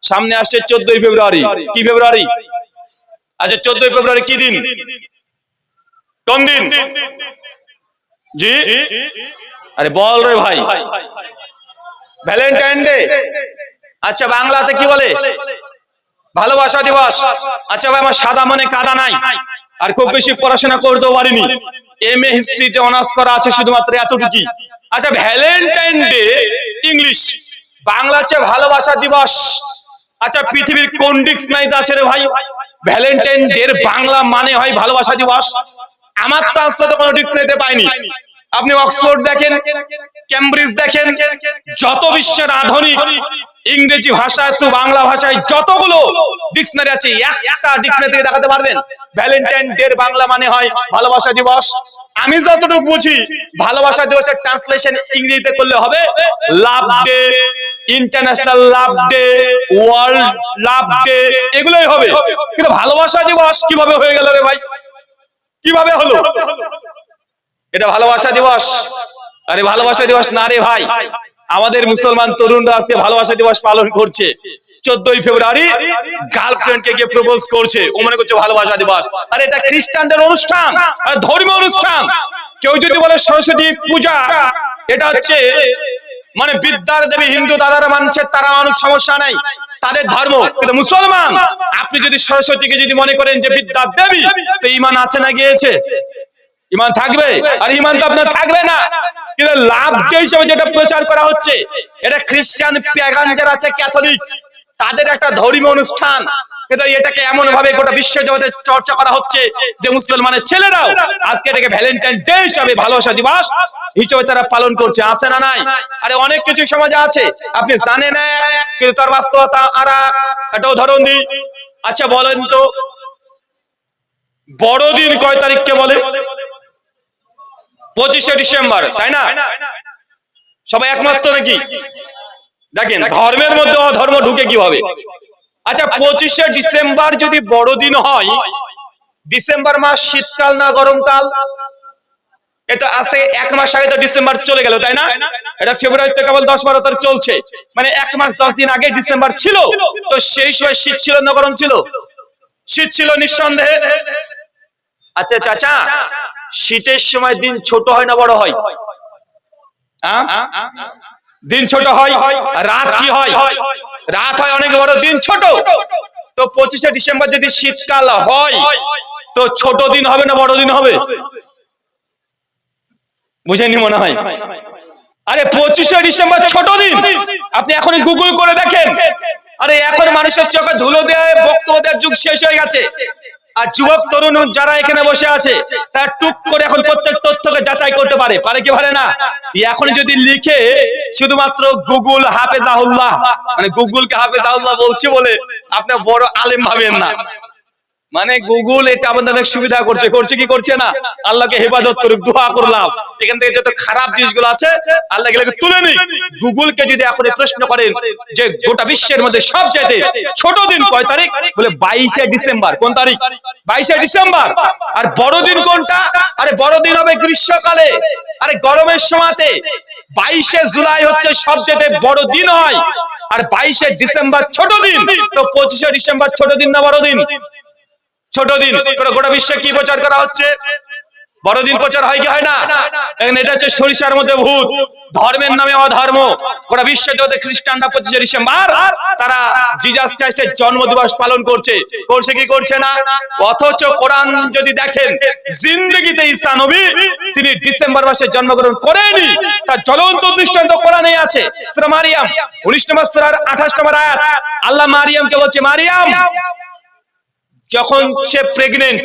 সামনে আসছে 14ই ফেব্রুয়ারি। কি ফেব্রুয়ারি? আচ্ছা 14ই ফেব্রুয়ারি কি দিন? কোন দিন? জি, আরে বল রে ভাই। Valentine day. আচ্ছা বাংলাতে কি বলে? ভালোবাসা দিবস। আচ্ছা ভাই, আমার সাদা মনে কাদা নাই, আর খুব বেশি পড়াশোনা করতেও পারিনি, এমএ হিস্ট্রিতে অনার্স করা আছে শুধুমাত্র এতটুকুই। আচ্ছা ভ্যালেন্টাইন ডে ইংলিশ, বাংলা হচ্ছে ভালোবাসা দিবস। আচ্ছা পৃথিবীর কোন ডিকশনারিতে আছে রে ভাই ভ্যালেন্টাইন ডে এর বাংলা মানে হয় ভালোবাসা দিবস? আমার তো আসলে তো কোনো ডিকশনারিতে পাইনি। আপনি অক্সফোর্ড দেখেন, ক্যামব্রিজ দেখেন, যত বিশ্বের আধুনিক ইংরেজি ভাষায় তো বাংলা ভাষায় যতগুলো ডিকশনারি আছে, একটা ডিকশনারি থেকে দেখাতে পারবেন ভ্যালেন্টাইন ডে এর বাংলা মানে হয় ভালোবাসা দিবস? আমি যতটুকু বুঝি ভালোবাসা দিবসের ট্রান্সলেশন ইংরেজিতে করলে হবে লাভ ডে, ইন্টারন্যাশনাল লাভ ডে, ওয়ার্ল্ড লাভ ডে, এগুলোই হবে। কিন্তু ভালোবাসা দিবস কিভাবে হয়ে গেল রে ভাই? কিভাবে হলো এটা ভালোবাসা দিবস? আরে ভালোবাসা দিবস না রে ভাই, আমাদের মুসলমান তরুণরা আজকে ভালোবাসা দিবস পালন করছে। 14ই ফেব্রুয়ারি গার্লফ্রেন্ডকে গিয়ে প্রপোজ করছে, ও মনে করছে ভালোবাসা দিবস। আরে এটা খ্রিস্টানদের অনুষ্ঠান, আর ধর্মীয় অনুষ্ঠান। কেউ যদি বলে সরস্বতী পূজা এটা হচ্ছে মানে বিদ্যার দেবী, হিন্দু দাদারা মানছে, তারা মানুষ, সমস্যা নাই, তাদের ধর্ম। কিন্তু মুসলমান আপনি যদি সরস্বতীকে যদি মনে করেন যে বিদ্যার দেবী, তো ঈমান আছে না গিয়েছে? ঈমান থাকবে? আর ঈমান তো আপনার থাকবে না। কিন্তু লাভ ডে হিসেবে যেটা প্রচার করা হচ্ছে, এটা খ্রিস্টান প্যাগান যারা আছে, ক্যাথলিক, তাদের একটা ধর্মীয় অনুষ্ঠান। কিন্তু এটাকে এমন ভাবে গোটা বিশ্ব জগতে চর্চা করা হচ্ছে যে মুসলমানের ছেলেরাও আজকে এটাকে ভ্যালেন্টাইন ডে হিসেবে, ভালোবাসা দিবস হিসেবে তারা পালন করছে। আছে না নাই? আরে অনেক কিছু সমাজে আছে আপনি জানেন না, কিন্তু তার বাস্তবতা আর একটা উদাহরণ দিই। আচ্ছা বলেন তো বড়দিন কয় তারিখকে বলে? 25শে ডিসেম্বর, তাই না? সবাই একমাত্র নাকি? দেখেন ধর্মের মধ্যে অধর্ম ঢুকে কিভাবে। আচ্ছা 25শে ডিসেম্বর যদি বড়দিন হয়, ডিসেম্বর মাস শীতকাল না গরমকাল? এটা আছে এক মাস আগে তো ডিসেম্বর চলে গেল, তাই না? এটা ফেব্রুয়ারিতে কেবল 10-12 তারিখ চলছে, মানে এক মাস 10 দিন আগে ডিসেম্বর ছিল। তো সেই সময় শীত ছিল না গরম ছিল? শীত ছিল নিঃসন্দেহে। আচ্ছা চাচা, শীতের সময় দিন ছোট হয় না বড় হয়? দিন ছোট হয়, রাত কি হয়? রাত হয় অনেক বড়, দিন ছোট। তো 25শে ডিসেম্বর যদি শীতকাল হয়, তো ছোট দিন হবে না বড় দিন হবে? বুঝেনি মনে হয়। আরে 25শে ডিসেম্বর ছোট দিন, আপনি এখন গুগল করে দেখেন। আরে এখন মানুষের চোখে ধুলো দেয়, বক্তব্য দেওয়ার যুগ শেষ হয়ে গেছে। আর যুবক তরুণ যারা এখানে বসে আছে, তারা টুক করে এখন প্রত্যেক তথ্যকে যাচাই করতে পারে, পারে কি পারে না? এখন যদি লিখে শুধুমাত্র গুগল হাফেজাহুল্লাহ, মানে গুগলকে হাফেজাহুল্লাহ বলছি বলে আপনি বড় আলেম ভাবেন না। মানে গুগল এটা আমাদের সুবিধা করছে, করছে কি করছে না? আল্লাহকে হেফাজত করুক, দোয়া করলাম এখান থেকে যত খারাপ জিনিসগুলো আছে আল্লাহ এগুলোকে তুলে নিক। গুগলকে যদি এখন প্রশ্ন করেন যে গোটা বিশ্বের মধ্যে সবচেয়ে ছোট দিন কয় তারিখ, বলে 22শে ডিসেম্বর। কোন তারিখ? 22শে ডিসেম্বর। আর বড়দিন কোনটা? আরে বড়দিন হবে গ্রীষ্মকালে, আরে গরমের সময়তে 22শে জুলাই হচ্ছে সবচেয়ে বড় দিন হয়, আর 22শে ডিসেম্বর ছোট দিন। তো 25শে ডিসেম্বর ছোট দিন না বড় দিন? ছোট দিন। গোটা বিশ্বে কি প্রচার করা হচ্ছে? বড়দিন প্রচার হয় কি হয় না? এটা হচ্ছে সরিষার মধ্যে ভূত, ধর্মের নামে অধর্ম। গোটা বিশ্বে যদি খ্রিস্টানরা 25শে ডিসেম্বর তারা জিজাস খ্রিস্টের জন্মদিবস পালন করছে, করছে কি করছে না? অথচ কোরআন যদি দেখেন, জিন্দেগিতে ঈসা নবী তিনি ডিসেম্বর মাসে জন্মগ্রহণ করেনি, তার জ্বলন্ত দৃষ্টান্ত কোরআনে আছে। সূরা মারিয়াম 19 নম্বর সূরার 28 নম্বর আয়াত, আল্লাহ মারিয়ামকে বলছে, মারিয়াম যখন সে প্রেগনেন্ট,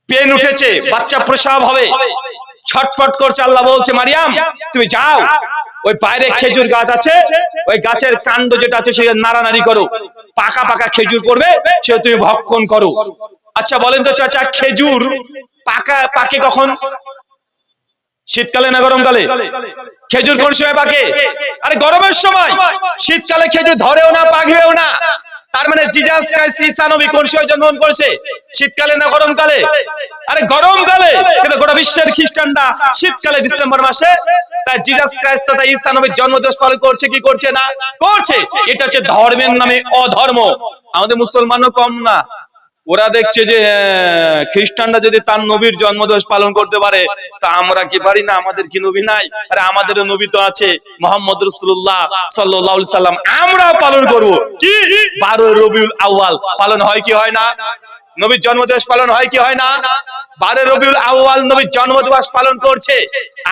পেন উঠেছে, বাচ্চা প্রসব হবে, ছটফট করছে, আল্লাহ বলছে মারিয়াম তুমি যাও, ওই বাইরে খেজুর গাছ আছে, ওই গাছের কাণ্ড যেটা আছে সেটা নাড়ানাড়ি করো, পাকা পাকা খেজুর পড়বে, সে তুমি ভক্ষণ করো। আচ্ছা বলেন তো চাচা, খেজুর পাকে কখন? শীতকালে না গরমকালে? খেজুর কোন সময় পাকে? আরে গরমের সময়। শীতকালে খেজুর ধরেও না, পাকবেও না। তার মানে জিজাস ক্রাইস্ট ঈসা নবী কোন সময় জন্মগ্রহণ করেছে? শীতকালে না গরমকালে? আরে গরমকালে কিন্তু গোটা বিশ্বের খ্রিস্টানরা শীতকালে ডিসেম্বর মাসে তাই জিসাস ক্রাইস্ট তথা ঈসা নবীর জন্মদিবস পালন করছে কি করছে না করছে। এটা হচ্ছে ধর্মের নামে অধর্ম। আমাদের মুসলমানও কম না, ওরা দেখছে যে খ্রিস্টানরা যদি তার নবীর জন্মদিবস পালন করতে পারে তা আমরা কি পারি না? আমাদের কি নবী নাই? আরে আমাদেরও নবী তো আছে, মুহাম্মদ রাসূলুল্লাহ সাল্লাল্লাহু আলাইহি সাল্লাম। আমরাও পালন করব কি 12 রবিউল আউয়াল পালন হয় কি হয় না? নবীর জন্মদিবস পালন হয় কি হয় না? 12 রবিউল আউয়াল নবীর জন্মদিবস পালন করছে।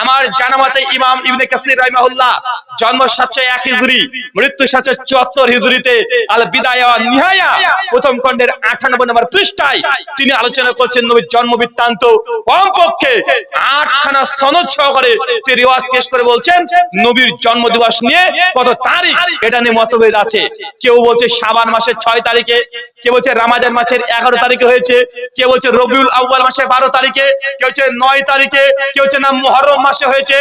আমার জানা মতে ইমাম ইবনে কাসির রাহিমাহুল্লাহ জন্ম 701 হিজরি, মৃত্যু 774 হিজরিতে আল বিদায়া ওয়ান নিহায়া প্রথম খণ্ডের 98 নম্বর পৃষ্ঠায় তিনি আলোচনা করছেন নবীর জন্ম বৃত্তান্ত। কমপক্ষে 8খানা সনদ সহকারে তিনি রিওয়ায়াত পেশ করে বলছেন নবীর জন্মদিবস নিয়ে কত তারিখ এটা নিয়ে মতভেদ আছে। কেউ বলছে শাবান মাসের 6 তারিখে, কেউ বলছে রমজান মাসের 11 তারিখে হয়েছে, কেউ বলছে রবিউল আউয়াল মাসের 12 তারিখে, কেউ বলছে 9 তারিখে, কেউ বলছে না মুহররম মাসে হয়েছে।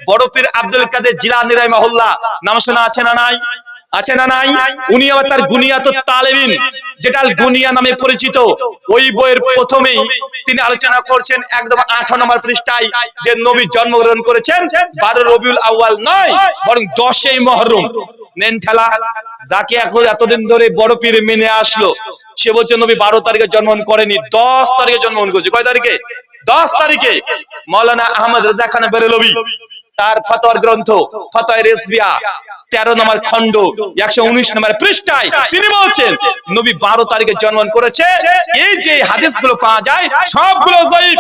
বড় পীর আব্দুল কাদের জিলানী রাহিমাহুল্লাহ নাম শোনা আছে না নাই? আছে না নাই? উনি আবার তার গুনিয়াতুত তালেবিন, যেটা আল গুনিয়া নামে পরিচিত, ওই বইয়ের প্রথমেই তিনি আলোচনা করছেন একদম 18 নম্বর পৃষ্ঠায় যে নবী জন্মগ্রহণ করেছেন 12 রবিউল আউয়াল নয় বরং 10ই মুহররম। নেন ঠেলা। যাকে এখন এতদিন ধরে বড় পীর মেনে আসলো সে বলছে নবী 12 তারিখে জন্মগ্রহণ করেনি, 10 তারিখে জন্মগ্রহণ করেছে। কয় তারিখে? 10 তারিখে। মাওলানা আহমদ রাজা খান বেরেলভী তার ফতোয়ার গ্রন্থ ফতোয়া রেজবিয়া 13 নম্বর খণ্ড 119 নম্বর পৃষ্ঠায় তিনি বলছেন নবী 12 তারিখে জন্মগ্রহণ করেছে। এই যে হাদিসগুলো পাওয়া যায় সবগুলো যায়িফ,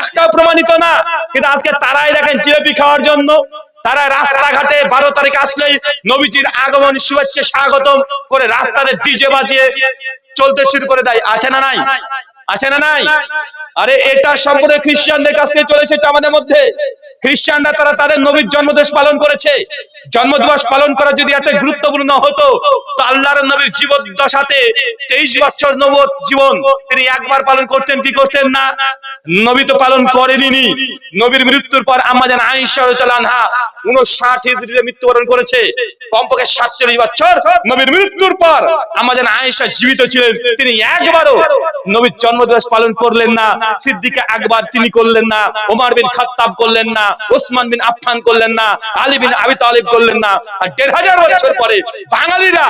একটাও প্রমাণিত না। কিন্তু আজকে তারাই দেখেন জিলাপি খাওয়ার জন্য তারা রাস্তাঘাটে 12 তারিখ আসলেই নবীজির আগমন শুভেচ্ছা স্বাগতম করে রাস্তাতে ডিজে বাজিয়ে চলতে শুরু করে দেয়। আছে না নাই? আছে না নাই? আরে এটা সম্পূর্ণ খ্রিস্টানদের কাছ থেকে চলেছে এটা আমাদের মধ্যে। খ্রিস্টানরা তারা তাদের নবীর জন্মদিবস পালন করেছে। জন্মদিবস পালন করা যদি এত গুরুত্বপূর্ণ হতো তো আল্লাহর নবীর জীবদ্দশাতে 23 বছর নবুয়ত জীবন তিনি একবার পালন করতেন কি করতেন না? নবী তো পালন করেননি। নবীর মৃত্যুর পর আম্মা জান আয়েশা রাদিয়াল্লাহু আনহা 59 হিজরিতে মৃত্যুবরণ করেছে। কমপক্ষে 47 বছর নবীর মৃত্যুর পর আম্মা জান আয়েশা জীবিত ছিলেন, তিনি একবারও নবীর জন্মদিবস পালন করলেন না। সিদ্দিক আকবর তিনি করলেন না, ওমর বিন খাত্তাব করলেন না, ওসমান বিন আফফান করলেন না, আলী বিন আবি তালিব করলেন না। আর 1500 বছর পরে বাঙালিরা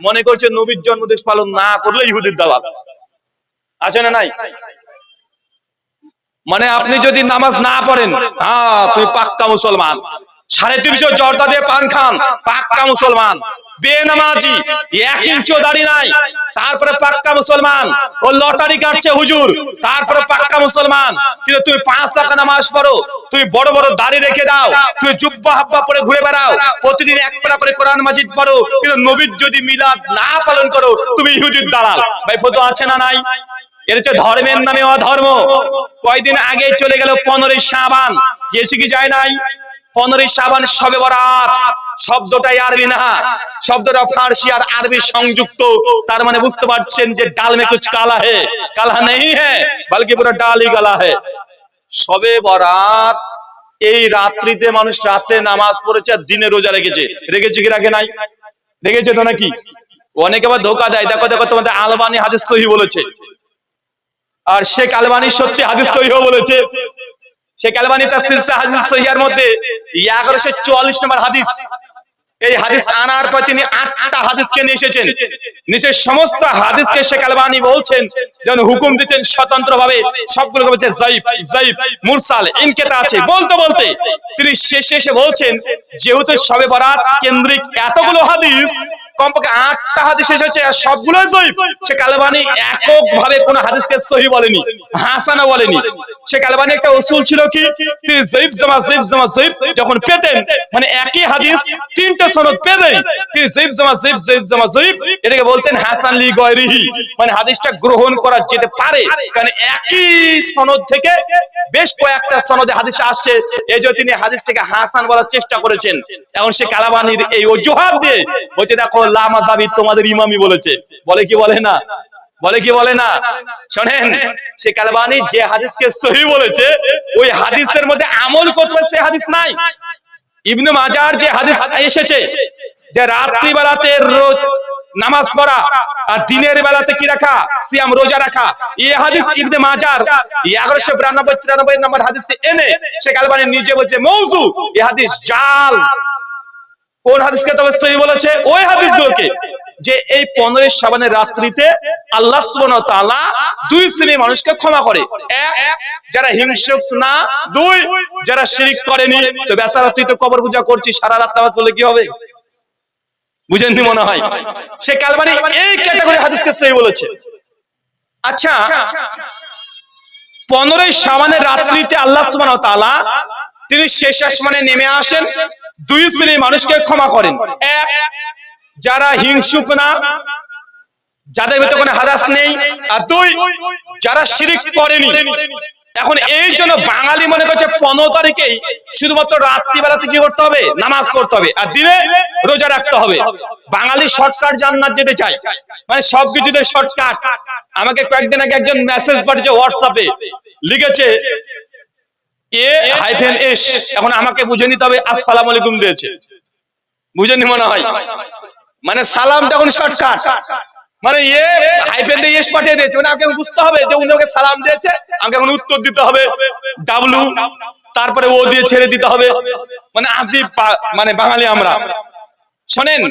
মনে করছে নবীর জন্মদিবস পালন না করলে ইহুদির দালাল। আছে না নাই? মানে আপনি যদি নামাজ না পড়েন তুমি পাক্কা মুসলমান, 350 জর্দা দিয়ে পান খান পাক্কা মুসলমান, বেনামাজি 1 ইঞ্চিও দাড়ি নাই তারপরে পাক্কা মুসলমান, ও লটারি কাটছে হুজুর তারপরে পাক্কা মুসলমান। কিন্তু তুমি 5 ওয়াক্ত নামাজ পড়ো, তুমি বড় বড় দাড়ি রেখে দাও, তুমি জুব্বা হাব্বা পরে ঘুরে বেড়াও, প্রতিদিন এক পারা করে কোরআন মাজিদ পড়ো, কিন্তু নবীর যদি মিলাদ না পালন করো তুমি ইহুদির দালাল। ভাই ফটো আছে না নাই? এর হচ্ছে ধর্মের নামে অধর্ম। কয়দিন আগে চলে গেল 15ই শাবান, গেছে কি যায় নাই? 15ই শাবান শবে বরাত শব্দটাই আরবি না, শব্দটা ফার্সি আর আরবি সংযুক্ত। তার মানে বুঝতে পারছেন যে ডাল মে কুছ কালা হে, কালা নেই হে বলকি পুরো ডালই কালা হে। শবে বরাত এই রাত্রিতে মানুষ রাতে নামাজ পড়েছে আর দিনে রোজা রেখেছে। রেখেছে কি রাখে নাই? রেখেছে তো নাকি? অনেকে আবার ধোকা দেয়, দেখো দেখো তোমাদের আলবানি হাদিস সহিহ বলেছে, আর শেখ আলবানি সত্যি হাদিস সহিহ বলেছে। শেখ আলবানি তার সিলসিলা হাদিস সহিহের মধ্যে 1144 নম্বর হাদিস, এই হাদিস আনার পর তিনি 8টা হাদিসকে নিয়ে এসেছেন। নিচে সমস্ত হাদিসকে শেখ আলবানি বলছেন যেন হুকুম দিচ্ছেন স্বতন্ত্রভাবে, সবগুলোকে বলছে যায়িফ যায়িফ মুরসাল ইনকেতা আছে বলতে বলতে তিনি শেষে এসে বলছেন যেহেতু শবে বরাত কেন্দ্রিক এতগুলো হাদিস, কমপক্ষে 8টা হাদিস এসেছে আর সবগুলো যায়িফ। শেখ আলবানি এককভাবে কোন হাদিসকে সহিহ বলেনি, হাসানও বলেনি। শেখ আলবানি একটা উসুল ছিল কি, তিনি যায়িফ জামা যায়িফ জামা যায়িফ যখন পেতেন, মানে একই হাদিস 3টে সনদ পেতেন, তিনি যায়িফ জামা যায়িফ যায়িফ জামা যায়িফ এটাকে বলতেন হাসান লি গায়রিহি, মানে হাদিসটা গ্রহণ করা যেতে পারে, কারণ একই সনদ থেকে বেশ কয়েকটা সনদে হাদিস আসছে, এজন্য তিনি হাদিসটাকে হাসান বলার চেষ্টা করেছেন। এখন শেখ আলবানির এই অজুহাত দিয়ে বলছে দেখো লা মাযহাবি তোমাদের ইমামই বলেছে, বলে কি বলে না? বলে কি বলে না? শুনেন, শেখ আলবানি যে হাদিসকে সহিহ বলেছে ওই হাদিসের মধ্যে আমল করতে হবে সে হাদিস নাই। ইবনে মাজাহর যে হাদিস এসেছে যে রাত্রি বেলাতে রোজ নামাজ পড়া আর দিনের বেলাতে কি রাখা সিয়াম রোজা রাখা। এই হাদিস ইবনে মাজার 1192-93 নম্বর হাদিসে এনে শেখ আলবানী নিজে বলছে মওযু, এই হাদিস জাল। কোন হাদিসকে তবে সহিহ বলেছে? ওই হাদিসগুলোকে যে এই 15 শাবানের রাত্রিতে আল্লাহ সুবহানাহু ওয়া তাআলা দুই শ্রেণীর মানুষকে ক্ষমা করে। এক, যারা হিংসুক না। দুই, যারা শিরক করেনি। তো বেচারা তুই তো কবর পূজা করছিস, সারা রাত নামাজ পড়লে কি হবে? বুঝেননি মনে হয়। শেখ আলবানী এই ক্যাটাগরি হাদিসকে সহিহ বলেছে। আচ্ছা, 15 শাবানের রাত্রিতে আল্লাহ সুবহানাহু ওয়া তাআলা তিনি শেষ আসমানে নেমে আসেন, দুই শ্রেণীর মানুষকে ক্ষমা করেন। এক, যারা হিংসুক না, যাদের ভিতরে কোনো হাদাস নেই। আর দুই, যারা শিরক করেনি। এখন এই জন্য বাঙালি মনে করছে 15 তারিখেই শুধুমাত্র রাত্রিবেলাতে কি করতে হবে? নামাজ পড়তে হবে আর দিনে রোজা রাখতে হবে। বাঙালি শর্টকাট জান্নাত যেতে চায়, মানে সবকিছুতে শর্টকাট। আমাকে কয়েকদিন আগে একজন মেসেজ পাঠিয়েছে হোয়াটসঅ্যাপে, লিখেছে A-S, এখন আমাকে বুঝে নিতে হবে আসসালামু আলাইকুম দিয়েছে, বুঝেনি মনে হয়। মানে সালামটা এখন শর্টকাট, মানে হাইফেন দিয়ে এস পাঠিয়ে দিয়েছে, মানে আমাকে বুঝতে হবে যে উনি ওকে সালাম দিয়েছে, আমাকে এখন উত্তর দিতে হবে ডাব্লু, তারপরে ও দিয়ে ছেড়ে দিতে হবে। মানে আজিব মানে বাঙালি আমরা। শোনেন,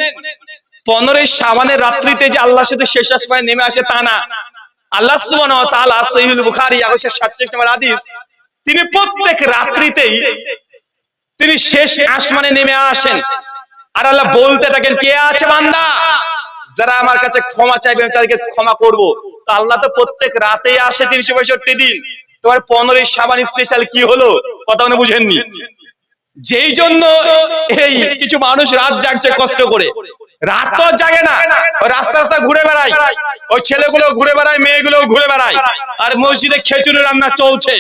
15 শাবানের রাত্রিতে যে আল্লাহ শুধু শেষ আসমানে নেমে আসে তা না। আল্লাহ সুবহানাহু ওয়া তাআলা সহিহুল বুখারী 1137 নম্বর হাদিস, তিনি প্রত্যেক রাত্রিতেই তিনি শেষ আসমানে নেমে আসেন আর আল্লাহ বলতে থাকেন, কে আছে বান্দা যারা আমার কাছে ক্ষমা চাইবে আমি তাদেরকে ক্ষমা করব। তো আল্লাহ তো প্রত্যেক রাতেই আসে 365 দিন, তোমার 15 শাবান স্পেশাল কি হলো? কথা মনে বুঝেননি। যেই জন্য এই কিছু মানুষ রাত জাগছে কষ্ট করে, রাত তো জাগে না, রাস্তা রাস্তা ঘুরে বেড়ায়, ওই ছেলেগুলো ঘুরে বেড়ায়, মেয়েগুলো ঘুরে বেড়ায়, আর মসজিদে খিচুড়ি রান্না চলছে।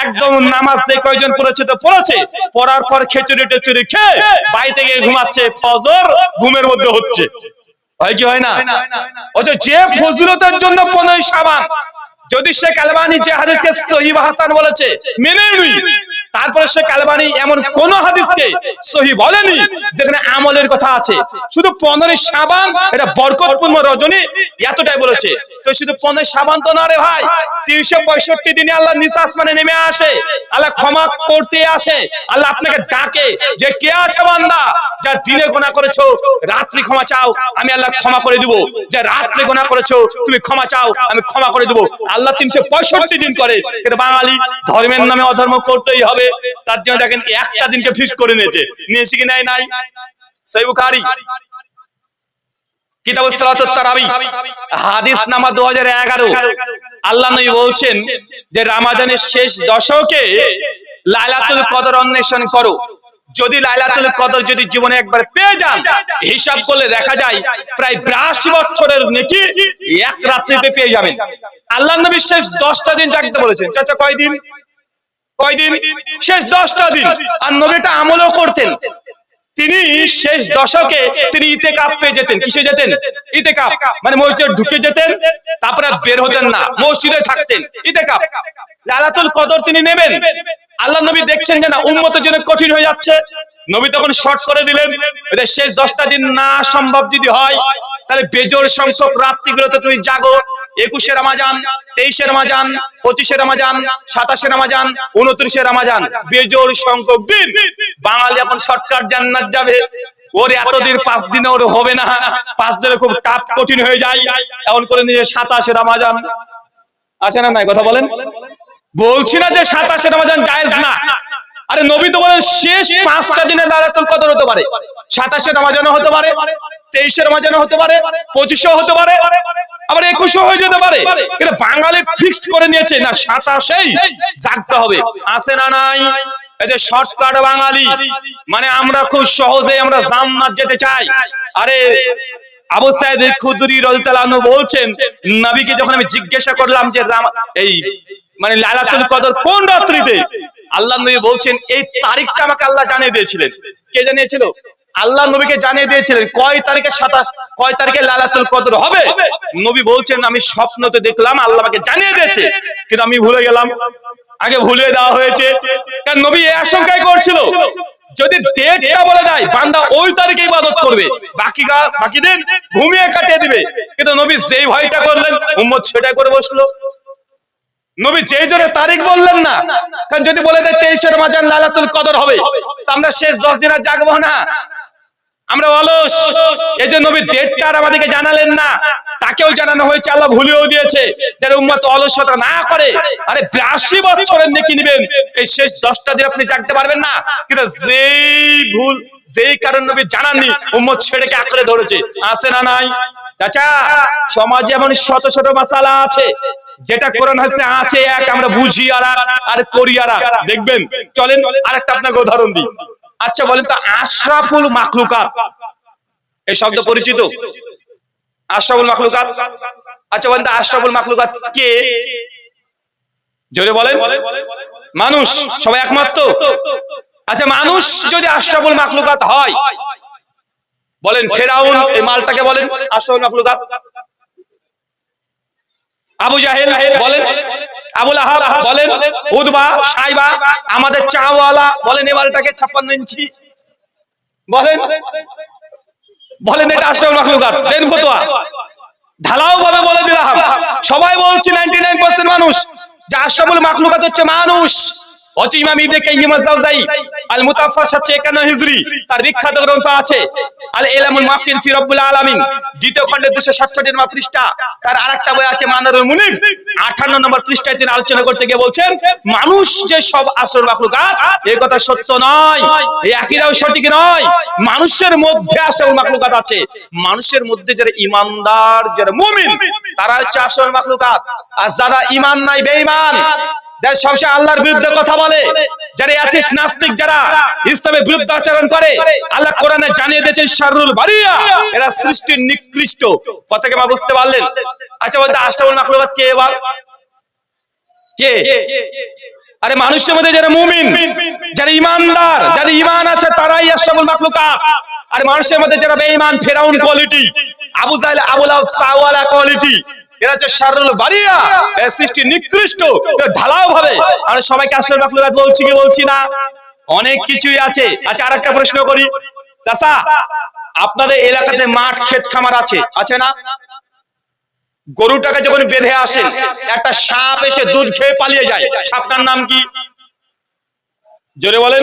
একদম নামাজ যে কয়জন পড়েছে তো পড়েছে, পড়ার পর খিচুড়ি টেচুড়ি খেয়ে বাড়িতে গিয়ে ঘুমাচ্ছে, ফজর ঘুমের মধ্যে হচ্ছে। হয় কি হয় না? অথচ যে ফজিলতের জন্য 15 শাবান, যদি শেখ আলবানী যে হাদিসকে সহিহ হাসান বলেছে মেনে নিই, তারপরে শেখ আলবানী এমন কোন হাদিসকে সহিহ বলেনি যেখানে আমলের কথা আছে। শুধু 15 শাবান এটা বরকতপূর্ণ রজনী এতটাই বলেছে। তো শুধু 15 শাবান তো না রে ভাই, 365 দিনে আল্লাহ নিচ আসমানে নেমে আসে, আল্লাহ ক্ষমা করতে আসে। আল্লাহ আপনাকে ডাকে যে কে আছে বান্দা যা দিনে গুনাহ করেছো, রাত্রি ক্ষমা চাও, আমি আল্লাহ ক্ষমা করে দেব। যে রাত্রে গুনাহ করেছো তুমি ক্ষমা চাও, আমি ক্ষমা করে দেব। আল্লাহ 365 দিন করে, কিন্তু বাঙালি ধর্মের নামে অধর্ম করতেই হবে, তার জন্য দেখেন একটা দিনকে ফিক্স করে নিয়েছে। নিয়েছে কি নাই? সহিহ বুখারী কিতাবুস সালাতুত তারাবিহ হাদিস নাম্বার 2011, আল্লাহ নবী বলছেন যে রমাদানের শেষ দশকে লাইলাতুল কদর অন্বেষণ করো। যদি লাইলাতুল কদর যদি জীবনে একবার পেয়ে যান, হিসাব করলে দেখা যায় প্রায় 82 বছরের নেকি এক রাত্রিতে পেয়ে যাবেন। আল্লাহ নবী শেষ 10টা দিন জাগতে বলেছেন। চাচা কয়দিন? শেষ 10টা দিন। আর নবীটা আমলও করতেন। তিনি শেষ দশকে তিনি ইতিকাফ পেয়ে যেতেন। কিসে যেতেন? ইতিকাফ, মানে মসজিদে ঢুকে যেতেন, তারপরে বের হতেন না, মসজিদে থাকতেন। ইতিকাফ, লাইলাতুল কদর তিনি নেবেন। আল্লাহ নবী দেখছেন যে না উম্মতের জন্য কঠিন হয়ে যাচ্ছে, নবী তখন শর্ট করে দিলেন, শেষ 10টা দিন না সম্ভব যদি হয় তাহলে বেজোড় সংখ্যক রাত্রিগুলোতে তুমি জাগো। 21 রমজান, 23 রমজান, 25 রমজান, 27 রমজান, 29 রমজান, বেজোড় সংখ্যক দিন। বাঙালি এখন শর্টকাট জান্নাত যাবে, ওর এতদিন 5 দিনে ওর হবে না, 5 দিনে খুব টাফ কঠিন হয়ে যায়, এমন করে নিয়ে 27 রমজান আছে না নাই? কথা বলেন। বলছি না যে 27 রমজান জায়েজ না, আরে নবী তো বলেন শেষ 5টা দিনে লাইলাতুল কদর হতে পারে। 27 রমজানও হতে পারে, 23 রমজানও হতে পারে, 25ও হতে পারে, আবার 21ও হয়ে যেতে পারে। কিন্তু বাঙালি ফিক্সড করে নিয়েছে না 27এই জাগতে হবে। আছে না নাই? এই যে শর্টকাট বাঙালি, মানে আমরা খুব সহজে আমরা জান্নাত যেতে চাই। আরে আবু সাঈদ খুদরি রাদিয়াল্লাহু আনহু বলছেন, নবীকে যখন আমি জিজ্ঞাসা করলাম যে এই মানে লাইলাতুল কদর কোন রাত্রিতে, আল্লাহ নবী বলছেন এই তারিখটা আমাকে আল্লাহ জানিয়ে দিয়েছিলেন। কে জানিয়েছিল? আল্লাহ নবীকে জানিয়ে দিয়েছিলেন কয় তারিখে 27, কয় তারিখে লাইলাতুল কদর হবে। নবী বলছেন আমি স্বপ্নতে দেখলাম, আল্লাহ আমাকে জানিয়ে দিয়েছে, কিন্তু আমি ভুলে গেলাম। আগে ভুলে দেওয়া হয়েছে, কারণ নবী এই আশঙ্কাই করছিল যদি ডেটটা বলে দেয় বান্দা ওই তারিখে ইবাদত করবে, বাকি দিন ঘুমিয়ে কাটিয়ে দিবে। কিন্তু নবী যেই ভয়টা করলেন উম্মত সেটা করে বসলো। নবী যেই জন্য তারিখ বললেন না, কারণ যদি বলে দেয় 23 রমজান লাইলাতুল কদর হবে, তা আমরা শেষ 10 দিন আর জাগবো না, আমরা অলস। এই যে নবী ডেটটা আমাদেরকে জানালেন না, তাকেও জানানো হয়েছে, আল্লাহ ভুলিয়েও দিয়েছে যারা উম্মত অলসতা না করে। আরে 82 বছরের নেকি নেবেন, এই শেষ 10টা দিন আপনি জাগতে পারবেন না। কিন্তু যেই কারণ নবী জানাননি উম্মত সেটাকে আঁকড়ে ধরেছে, আছে না নাই? চাচা, সমাজে এমন শত শত মাসালা আছে যেটা কোরআন হাদিসে আছে এক, আমরা বুঝি আর করি আর দেখবেন। চলেন আরেকটা আপনাকে উদাহরণ দিই। আচ্ছা বলেন তো, আশরাফুল মাখলুকাত এই শব্দ পরিচিত? আশরাফুল মাখলুকাত, আচ্ছা বলেন তো আশরাফুল মাখলুকাত কে? জোরে বলেন। মানুষ। সবাই একমত তো? আচ্ছা, মানুষ যদি আশরাফুল মাখলুকাত হয়, বলেন ফেরাউন এই মালটাকে বলেন আশরাফুল মাখলুকাত? আবু জাহেল বলেন, আবু লাহাব বলেন, উতবা সাইবা, আমাদের চাওয়ালা বলেন এই মালটাকে 56 ইঞ্চি বলেন, বলেন এটা আশরাফুল মাখলুকাত। দেন ফতোয়া, ঢালাও ভাবে বলে দিলাম, সবাই বলছি 99% মানুষ যে আশরাফুল মাখলুকাত হচ্ছে মানুষ। অচি ইমাম ইবনে কাইয়িম আল-জাওজাই আল মুতাফাস 751 হিজরি, তার বিখ্যাত গ্রন্থ আছে আল ইলামুল মুওয়াক্কিন ফি রাব্বিল আলামিন, দ্বিতীয় খণ্ডের 266 নম্বর পৃষ্ঠা। তার আরেকটা বই আছে মানারুল মুনিফ, 58 নম্বর পৃষ্ঠায় তিনি আলোচনা করতে গিয়ে বলছেন মানুষ যে সব আশরাফুল মাখলুকাত, এই কথা সত্য নয়, এই আকীদাও সঠিক নয়। মানুষের মধ্যে আশরাফুল মাখলুকাত আছে, মানুষের মধ্যে যারা ঈমানদার, যারা মুমিন, তারা হচ্ছে আশরাফুল মাখলুকাত। আর যারা ঈমান নাই, বেঈমান, যারা সবসময় আল্লাহর বিরুদ্ধে কথা বলে, যারা অ্যাথিস্ট নাস্তিক, যারা ইসলামের বিরুদ্ধে আচরণ করে, আল্লাহ কোরআনে জানিয়ে দিয়েছেন শাররুল বারিয়া, এরা সৃষ্টির নিকৃষ্ট। কথাকে বা বুঝতে পারলেন? আচ্ছা বলতে আশরাফুল মাখলুকাত কে? এবার কে? আরে মানুষের মধ্যে যারা মুমিন, যারা ঈমানদার, যাদের ঈমান আছে, তারাই আশরাফুল মাখলুকাত। আর মানুষের মধ্যে যারা বেঈমান, ফেরাউন কোয়ালিটি, আবু জাহেল, আবু লাহাব, চাওয়ালা কোয়ালিটি, এরা হচ্ছে শাররুল বারিয়া, এরা সৃষ্টি নিকৃষ্ট। ঢালাও ভাবে আমরা সবাইকে আশরাফুল মাখলুকাত বলছি কি বলছি না? অনেক কিছুই আছে। আচ্ছা আরেকটা প্রশ্ন করি, চাচা আপনাদের এলাকাতে মাঠ ক্ষেত খামার আছে, আছে না? গরুটাকে যখন বেঁধে আসেন, একটা সাপ এসে দুধ খেয়ে পালিয়ে যায়, সাপটার নাম কি? জোরে বলেন।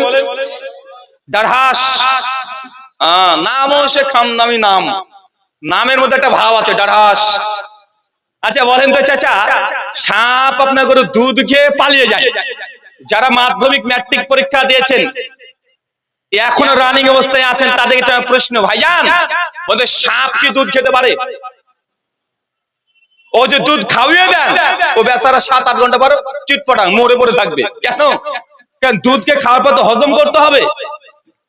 ডারহাস। নামও সে খামনামি নাম, নামের মধ্যে একটা ভাব আছে, ডারহাস। আচ্ছা বলেন তো চাচা, সাপ আপনার গরু দুধ খেয়ে পালিয়ে যায়, যারা মাধ্যমিক ম্যাট্রিক পরীক্ষা দিয়েছেন, এখনো রানিং অবস্থায় আছেন, তাদেরকে প্রশ্ন, ভাইজান বলতে সাপ কি দুধ খেতে পারে? ও যে দুধ খাওয়িয়ে দেন, ও বেচারা 7-8 ঘন্টা পর চিটপটাং মরে পড়ে থাকবে। কেন? কারণ দুধকে খাওয়ার পর তো হজম করতে হবে,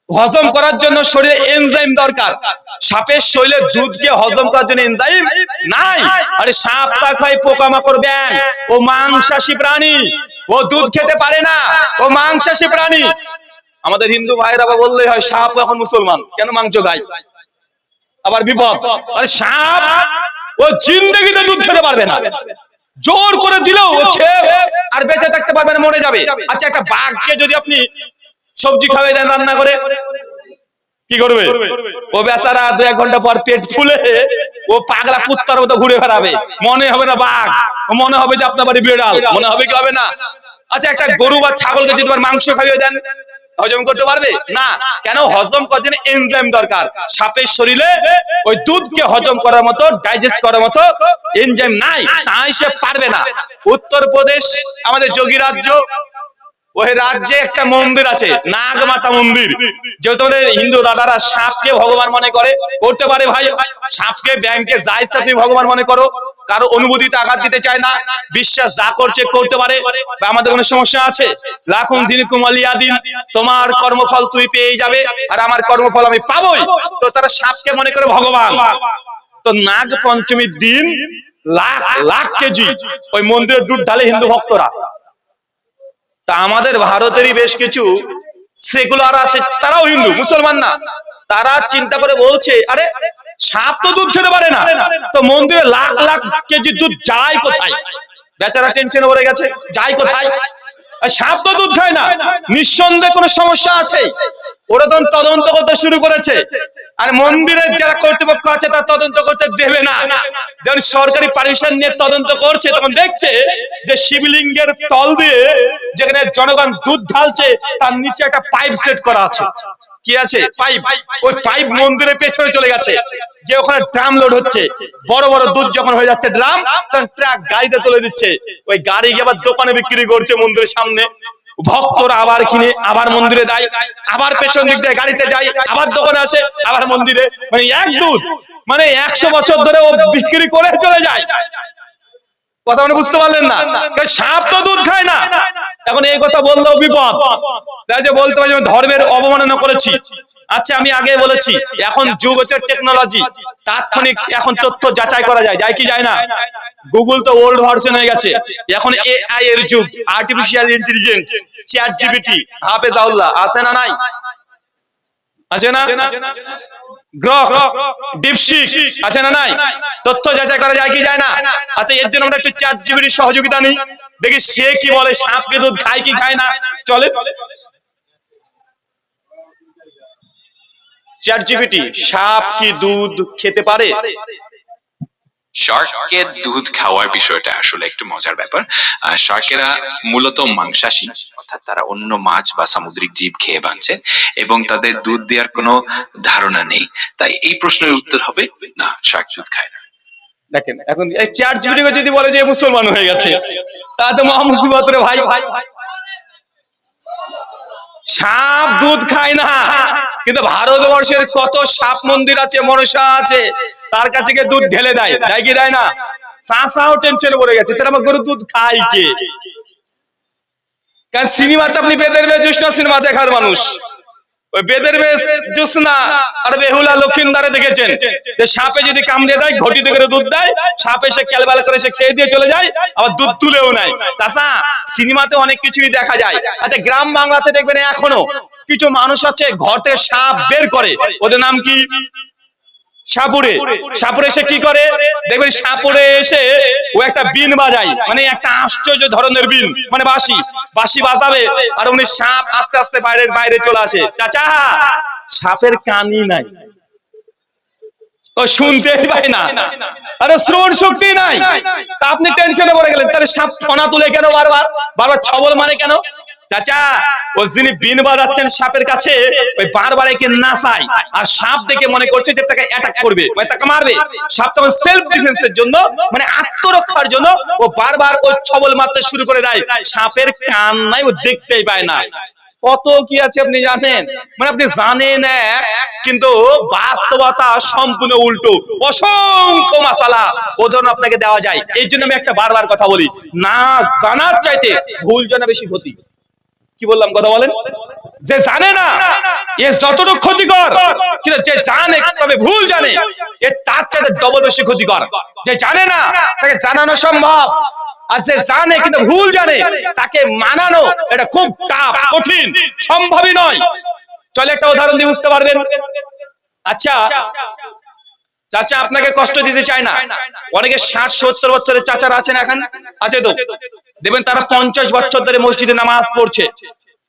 হজম করার জন্য শরীরে এনজাইম দরকার। সাপের শরীরে দুধকে হজম করার জন্য এনজাইম নাই। আরে সাপ তা খায় পোকামাকড়, ব্যাং, ও মাংসাশী প্রাণী, ও দুধ খেতে পারে না, ও মাংসাশী প্রাণী। আমাদের হিন্দু ভাইরা বললেই হয় সাপ এখন মুসলমান, কেন মাংস খায়? আবার বিপদ। আরে সাপ ও জিন্দেগিতে দুধ খেতে পারবে না, জোর করে দিলেও ও খেয়ে আর বেঁচে থাকতে পারবে না, মরে যাবে। আচ্ছা একটা বাঘকে যদি আপনি সবজি খাওয়াই দেন রান্না করে, কি করবে? ও বেচারা 2-1 ঘন্টা পর পেট ফুলে ও পাগলা কুত্তার মতো ঘুরে বেড়াবে, মনে হবে না বাঘ, মনে হবে যে আপনার বাড়ি বিড়াল, মনে হবে কি হবে না? আচ্ছা একটা গরু বা ছাগলকে যদি মাংস খাইয়ে দেন, হজম করতে পারবে না? কেন? হজম করার জন্য এনজাইম দরকার। সাপের শরীরে ওই দুধকে হজম করার মতো, ডাইজেস্ট করার মতো এনজাইম নাই, তাই সে পারবে না। উত্তরপ্রদেশ আমাদের যোগী রাজ্য, ওই রাজ্যে একটা মন্দির আছে, নাগমাতা মন্দির। যেহেতু আমাদের হিন্দু দাদারা সাপকে ভগবান মনে করে, করতে পারে ভাই, সাপকে ব্যাংকে যা ইচ্ছা তুমি ভগবান মনে করো, কারো অনুভূতিতে আঘাত দিতে চায় না, বিশ্বাস যা করছে করতে পারে। আমাদের কোনো সমস্যা আছে? লাকুম দিনুকুম ওয়ালিয়া দিন, তোমার কর্মফল তুমি পেয়ে যাবে আর আমার কর্মফল আমি পাবোই। তো তারা সাপকে মনে করে ভগবান। তো নাগ পঞ্চমীর দিন লাখ লাখ কেজি ওই মন্দিরে দুধ ঢালে হিন্দু ভক্তরা। তা আমাদের ভারতেরই বেশ কিছু সেকুলার আছে, তারাও হিন্দু, মুসলমান না, তারা চিন্তা করে বলছে আরে সাপ তো দুধ খেতে পারে না, তো মন্দিরে লাখ লাখ কেজি দুধ যায় কোথায়? বেচারা টেনশনে পড়ে গেছে, যায় কোথায়? সাপ তো দুধ খায় না, নিঃসন্দেহে কোনো সমস্যা আছে। ওরা তখন তদন্ত করতে শুরু করেছে। আর মন্দিরের যারা কর্তৃপক্ষ আছে তারা তদন্ত করতে দেবে না। যখন সরকারি পারমিশন নিয়ে তদন্ত করছে তখন দেখছে যে শিবলিঙ্গের তল দিয়ে যেখানে জনগণ দুধ ঢালছে তার নিচে একটা পাইপ সেট করা আছে। কি আছে? পাইপ। ওই পাইপ মন্দিরের পেছনে চলে গেছে, যে ওখানে ড্রাম লোড হচ্ছে। বড় বড় দুধ যখন হয়ে যাচ্ছে ড্রাম, তখন ট্রাক গাড়িতে তুলে দিচ্ছে। ওই গাড়ি গিয়ে আবার দোকানে বিক্রি করছে মন্দিরের সামনে। ভক্তরা আবার কিনে আবার মন্দিরে দেয়, আবার পেছন দিক দিয়ে গাড়িতে যায়, আবার দোকানে আসে, আবার মন্দিরে। মানে এক দুধ, মানে 100 বছর ধরে ও বিক্রি করে চলে যায়। কথা মানে বুঝতে পারলেন না? সাপ তো দুধ খায় না। এখন এই কথা বললেও বিপদ। বলতে পারি ধর্মের অবমাননা করেছি। আচ্ছা, আমি আগে বলেছি এখন যুগ হচ্ছে টেকনোলজি, তাৎক্ষণিক এখন তথ্য যাচাই করা যায়, যায় কি যায় না? গুগল তো ওল্ড ভার্সন হয়ে গেছে, এখন এআই এর যুগ, আর্টিফিশিয়াল ইন্টেলিজেন্স, চ্যাট জিপিটি, হাফেজাউল্লাহ আছে না নাই? আছে না? গ্রক, ডিপসিক আছে না নাই? তথ্য যাচাই করা যায় কি যায় না? আচ্ছা, এর জন্য আমরা একটু চ্যাট জিপিটির সহযোগিতা নিই, দেখি সে কি বলে, সাপ কি দুধ খায় কি খায় না। চলে চ্যাট জিপিটি, সাপ কি দুধ খেতে পারে? শার্কের দুধ খাওয়ার বিষয়টা আসলে একটু মজার ব্যাপার। শার্কেরা মূলত মাংসাশী, অর্থাৎ তারা অন্য মাছ বা সামুদ্রিক জীব খেয়ে বাঁচে এবং তাদের দুধ দেওয়ার কোনো ধারণা নেই। তাই এই প্রশ্নের উত্তর হবে না, শার্ক দুধ খায় না। দেখেন, এখন এই চ্যাট জিপিটি যদি বলে যে মুসলমান হয়ে গেছে, তা তো মহা মুসিবত রে ভাই। সাপ দুধ খায় না, কিন্তু ভারতবর্ষের কত সাপ মন্দির আছে, মনসা আছে, তার কাছে গিয়ে দুধ ঢেলে দেয়, দেয় কি দেয় না? চাষাও টেনশনে পড়ে গেছে, তাহলে আমার গরু দুধ খায় কে? কারণ সিনেমাতে আপনি বেদের বেশ জ্যোৎস্না সিনেমা দেখার মানুষ, ওই বেদের বেশ জ্যোৎস্না আর বেহুলা লক্ষিন্দারে দেখেছেন যে সাপে যদি কামড়ে দেয়, ঘটিতে করে দুধ দেয়, সাপে সে ক্যালবাল করে সে খেয়ে দিয়ে চলে যায়, আবার দুধ তুলেও নেয়। চাষা, সিনেমাতে অনেক কিছুই দেখা যায়। আচ্ছা, গ্রাম বাংলাতে দেখবেন এখনো কিছু মানুষ আছে ঘর থেকে সাপ বের করে, ওদের নাম কি? সাপুরে। সাপুরে এসে কি করে দেখবেন, সাপুরে এসে ও একটা বিন বাজায়, মানে একটা আশ্চর্য ধরনের বিন, মানে বাঁশি বাঁশি বাজাবে, আর উনি সাপ আস্তে আস্তে বাইরে চলে আসে। চাচা, সাপের কানই নাই, ও শুনতেই পায় না, আরে শ্রবণ শক্তি নাই। তা আপনি টেনশনে পড়ে গেলেন, তাহলে সাপ ফনা তুলে কেন বারবার বারবার ছবল মানে কেন? চাচা, ও যিনি বিন বাজাচ্ছেন সাপের কাছে, ওই বারবার একে নাচায়, আর সাপ দেখে মনে করছে যে তাকে অ্যাটাক করবে, মানে তাকে মারবে। সাপ তখন সেলফ ডিফেন্সের জন্য, মানে আত্মরক্ষার জন্য ও বারবার ওই ছবল মারতে শুরু করে দেয়। সাপের কান নাই, ও দেখতেই পায় না। কত কি আছে আপনি জানেন? মানে আপনি জানেন কিন্তু বাস্তবতা সম্পূর্ণ উল্টো। অসংখ্য মাসালা উদাহরণ আপনাকে দেওয়া যায়। এই জন্য আমি একটা বারবার কথা বলি, না জানার চাইতে ভুল জানা বেশি ক্ষতি। কি বললাম কথা বলেন? যে জানে না এ যতটুকু ক্ষতিকর, কিন্তু যে জানে তবে ভুল জানে, এর তার চাইতে ডবল বেশি ক্ষতিকর। যে জানে না তাকে জানানো সম্ভব, আর যে জানে কিন্তু ভুল জানে তাকে মানানো এটা খুব টাফ, কঠিন, সম্ভবই নয়। চলে একটা উদাহরণ দিয়ে বুঝতে পারবেন। আচ্ছা চাচা, আপনাকে কষ্ট দিতে চায় না, অনেকে 60-70 বছরের চাচারা আছেন, এখন আছে তো, দেখবেন তারা 50 বছর ধরে মসজিদে নামাজ পড়ছে,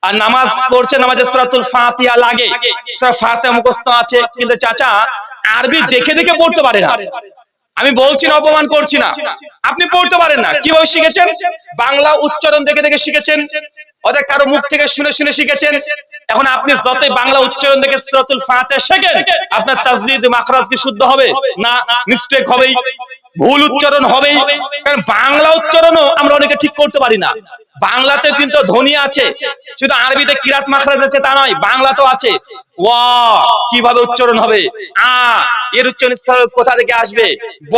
আর নামাজ পড়ছে, নামাজে সূরাতুল ফাতিহা লাগে, সূরা ফাতিহা মুখস্থ আছে, কিন্তু চাচা আরবি দেখে দেখে পড়তে পারে না। আমি বলছি না, অপমান করছি না, আপনি পড়তে পারেন না। কিভাবে শিখেছেন? বাংলা উচ্চারণ দেখে দেখে শিখেছেন, অর্থাৎ কারো মুখ থেকে শুনে শুনে শিখেছেন। এখন আপনি যতই বাংলা উচ্চারণ দেখে সূরাতুল ফাতিহা শেখেন, আপনার তাজবিদ মাখরাজ কি শুদ্ধ হবে না? মিস্টেক হবেই, ভুল উচ্চারণ হবেই। কারণ বাংলা উচ্চারণও আমরা অনেকে ঠিক করতে পারি না। বাংলাতে কিন্তু ধ্বনি আছে, শুধু আরবিতে কিরাত মাখরাজ আছে তা নয়, বাংলাতেও আছে। ওয়া কিভাবে উচ্চারণ হবে, আ এর উচ্চারণ স্থল কোথা থেকে আসবে, ব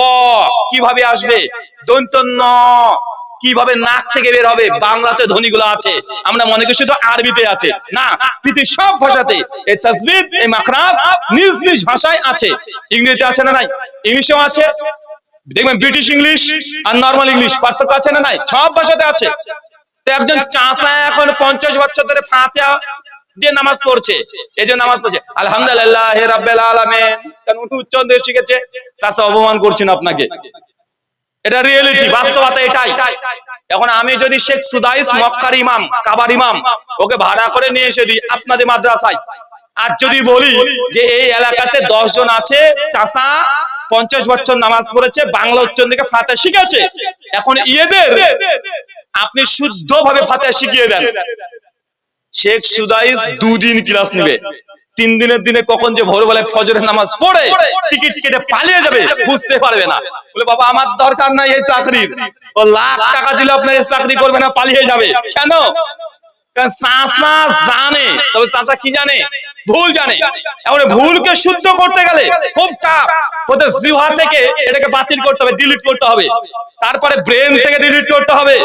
কিভাবে আসবে, দন্ত ন কিভাবে নাক থেকে বের হবে, বাংলাতে ধ্বনিগুলো আছে। আমরা মনে করি শুধু আরবিতে আছে, না, পৃথিবীর সব ভাষাতে এই তাসবিদ, এই মাখরাজ নিজ নিজ ভাষায় আছে। ইংরেজিতে আছে না নাই? ইংলিশেও আছে। দেখবেন ব্রিটিশ ইংলিশ আর নরমাল ইংলিশ পার্থক্য আছে না নাই? সব ভাষাতে আছে। তো একজন চাচা এখন 50 বছর ধরে ফাতিহা দিয়ে নামাজ পড়ছে, এই যে নামাজ পড়ছে আলহামদুলিল্লাহ রাব্বিল আলামিন, কারণ উনি উচ্চারণ দিয়ে শিখেছে। চাচা, অপমান করছেন আপনাকে, এটা রিয়েলিটি, বাস্তবতা এটাই। এখন আমি যদি শেখ সুদাইস মক্কার ইমাম, কাবার ইমাম, ওকে ভাড়া করে নিয়ে এসে দিই আপনাদের মাদ্রাসায়, আর যদি বলি যে এই এলাকাতে 10 জন আছে চাচা 50 বছর নামাজ পড়েছে, বাংলা উচ্চারণ থেকে ফাতিহা শিখেছে, এখন এদের আপনি শুদ্ধভাবে ফাতিহা শিখিয়ে দেন, শেখ সুদাইস 2 দিন ক্লাস নেবে, 3 দিনের দিনে কখন যে ভোরবেলায় ফজরের নামাজ পড়ে টিকিট কেটে পালিয়ে যাবে, বুঝতে পারবে না। বলে বাবা আমার দরকার নাই এই চাকরির, ও লাখ টাকা দিলে আপনার এই চাকরি করবে না, পালিয়ে যাবে। কেন? কারণ চাচা জানে, তবে চাচা কি জানে? ভুল জানে। এখন ভুলকে শুদ্ধ করতে গেলে খুব টাফ, ওদের জিহ্বা থেকে এটাকে বাতিল করতে হবে, ডিলিট করতে হবে, তারপরে ব্রেন থেকে ডিলিট করতে হবে।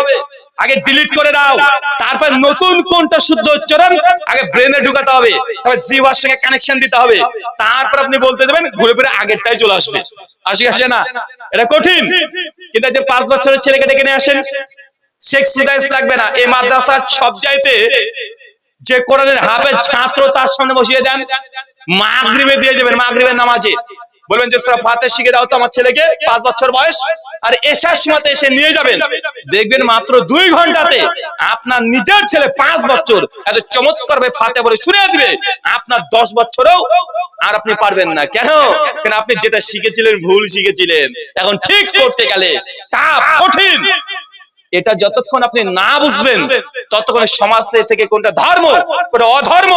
আগে ডিলিট করে দাও, তারপর নতুন কোনটা শুদ্ধ উচ্চারণ আগে ব্রেনে ঢুকাতে হবে, তারপর জিহ্বার সঙ্গে কানেকশন দিতে হবে, তারপর আপনি বলতে দেবেন, ঘুরে ফিরে আগেরটাই চলে আসবে। আসে না? এটা কঠিন। কিন্তু যে 5 বছরের ছেলেকে ডেকে নিয়ে আসেন, শেখ সুদাইস লাগবে না, এই মাদ্রাসার সব চাইতে যে কোরআনের হাফেজ ছাত্র তার সামনে বসিয়ে দেন, মাগরিবে দিয়ে যাবেন, মাগরিবের নামাজে বলবেন যে সূরা ফাতিহা শিখে দাও তো আমার ছেলেকে, 5 বছর বয়স, আর এশার সময়তে এসে নিয়ে যাবেন। দেখবেন মাত্র 2 ঘন্টাতে আপনার নিজের ছেলে 5 বছর এত চমৎকার ভাবে ফাতিহা পড়ে শুনিয়ে দিবে, আপনার 10 বছরেও আর আপনি পারবেন না। কেন? কারণ আপনি যেটা শিখেছিলেন ভুল শিখেছিলেন, এখন ঠিক করতে গেলে টাফ, কঠিন। এটা যতক্ষণ আপনি না বুঝবেন ততক্ষণ সমাজ থেকে কোনটা ধর্ম কোনটা অধর্ম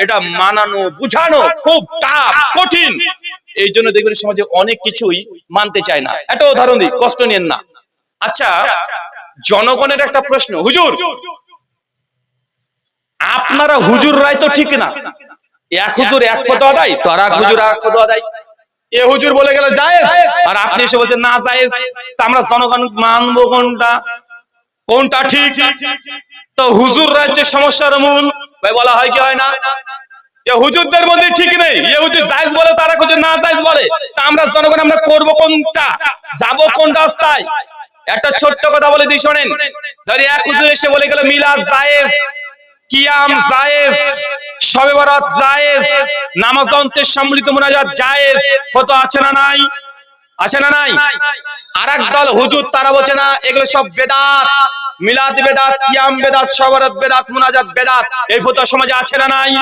এটা মানানো বুঝানো খুব টাফ, কঠিন। এই জন্য দেখবেন সমাজে অনেক কিছুই মানতে চায় না। একটা উদাহরণ দিই, কষ্ট নেন না। আচ্ছা, জনগণের একটা প্রশ্ন, হুজুর আপনারা হুজুর রায় তো ঠিক না, এক হুজুর এক ফতোয়া দেয়, তারা হুজুর এক ফতোয়া দেয়, এ হুজুর বলে গেল জায়েজ আর আপনি এসে বলছেন না জায়েজ, তা আমরা জনগণ মানবো কোনটা? কোনটা ঠিক? তো হুজুর রাজ্যে সমস্যার মূল বলা হয় কি হয় না? হুজুরদের মধ্যে ঠিক নেই, এ হুজুর জায়েজ বলে তারা হুজুর না জায়েজ বলে, তা আমরা জনগণ আমরা করব কোনটা, যাব কোন রাস্তায়? একটা ছোট্ট কথা বলে দিই শোনেন। ধরি এক হুজুর এসে বলে গেল মিলাদ জায়েজ, কিয়াম জায়েজ, শবে বরাত জায়েজ, নামাজ অন্তের সম্মিলিত মুনাজাত জায়েজ, ফতোয়া আছে না নাই? আছে না নাই? আরেক দল হুজুর তারা বলছে না এগুলো সব বেদাত, মিলাদ বেদাত, কিয়াম বেদাত, শবে বরাত বেদাত, মুনাজাত বেদাত, এই ফতোয়া সমাজে আছে না নাই?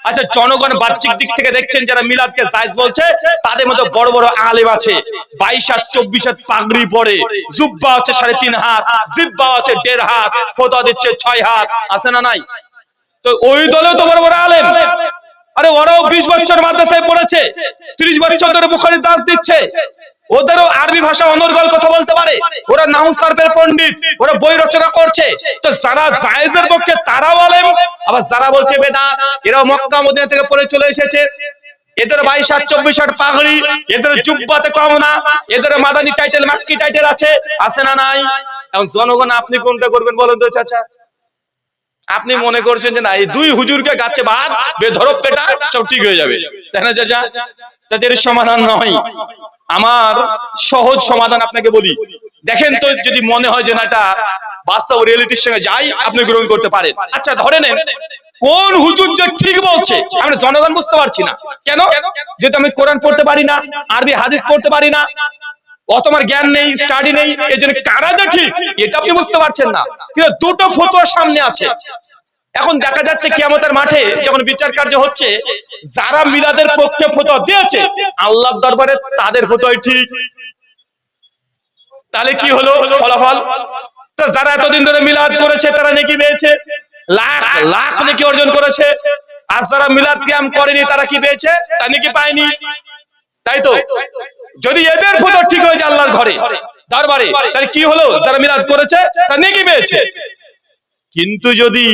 আচ্ছা, জনগণ বাহ্যিক দিক থেকে দেখছেন যারা মিলাদকে জায়েজ বলছে তাদের মধ্যে বড় বড় আলেম আছে, 22 হাত 24 হাত পাগড়ি পরে, জুব্বা আছে 3.5 হাত, জিব্বা আছে 1.5 হাত, ফতোয়া দিচ্ছে 6 হাত, আছে না নাই? তো ওই দলেও তো বড় বড় আলেম, আরে ওরাও 20 বছর মাদ্রাসায় পড়েছে, 30 বছর ধরে বুখারী দাস দিচ্ছে, ওদেরও আরবি ভাষা অনর্গল কথা বলতে পারে, ওরা নাহু সরফের পণ্ডিত, ওরা বই রচনা করছে। তো যারা জায়েজের পক্ষে তারাও আলেম, আবার যারা বলছে বেদাত এরাও মক্কা মদিনা থেকে পড়ে চলে এসেছে, এদের 22 হাত 24 হাত পাগড়ি, এদের জুব্বাতে কম না, এদের মাদানী টাইটেল মাক্কি টাইটেল আছে, আছে না নাই? এখন জনগণ আপনি কোনটা করবেন বলেন তো চাচা? আপনি মনে করছেন যে না এই 2 হুজুরকে গাছে বাদ বেধরক পেটা সব ঠিক হয়ে যাবে, তাই না চাচা? চাচার সমাধান নয়, আমার সহজ সমাধান আপনাকে বলি। দেখেন তো যদি মনে হয় যে না এটা বাস্তব রিয়েলিটির সঙ্গে যাই, আপনি গ্রহণ করতে পারেন। আচ্ছা ধরে নেন কোন হুজুর যে ঠিক বলছে আমরা জনগণ বুঝতে পারছি না। কেন? যেহেতু আমি কোরআন পড়তে পারি না, আরবি হাদিস পড়তে পারি না, অত আমার জ্ঞান নেই, স্টাডি নেই, এই জন্য কারা যে ঠিক এটা আপনি বুঝতে পারছেন না। কিন্তু দুটো ফতোয়া সামনে আছে। এখন দেখা যাচ্ছে কিয়ামতের মাঠে যখন বিচার কার্য হচ্ছে, যারা মিলাদের পক্ষে ফতোয়া দিয়েছে আল্লাহর দরবারে তাদের ফতোয়াই ঠিক। তাহলে কি হলো ফলাফল? তো যারা এতদিন ধরে মিলাদ করেছে তারা নেকি পেয়েছে, লাখ লাখ নেকি অর্জন করেছে, আর যারা মিলাদ কিয়াম করেনি তারা কি পেয়েছে? তা নেকি পায়নি। তাই তো? যদি এদের ফতোয়া ঠিক হয়ে যায় আল্লাহর ঘরে দরবারে, তাহলে কি হলো? যারা মিলাদ করেছে তারা নেকি পেয়েছে। কিন্তু যদি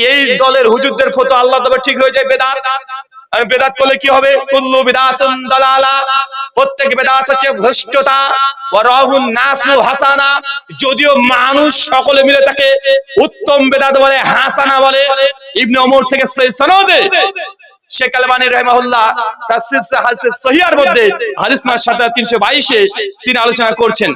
এই দলের হুজুরদের ফতোয়া আল্লাহর দরবারে ঠিক হয়ে যায় বেদাত, আর বেদাত করলে কি হবে? কুল্লু বিদআতুন দালালা, প্রত্যেক বেদাত হচ্ছে ভ্রষ্টতা, ওয়া রাহুন নাসু হাসানা, যদিও মানুষ সকলে মিলে তাকে উত্তম বেদাত বলে, হাসানা বলে। ইবনে ওমর থেকে সহিহ সনদে শেখ আলবানী রাহিমাহুল্লাহ তাফসীর হাদিস সহিহার মধ্যে হাদিস নাম্বার 7322 তিনি আলোচনা করছেন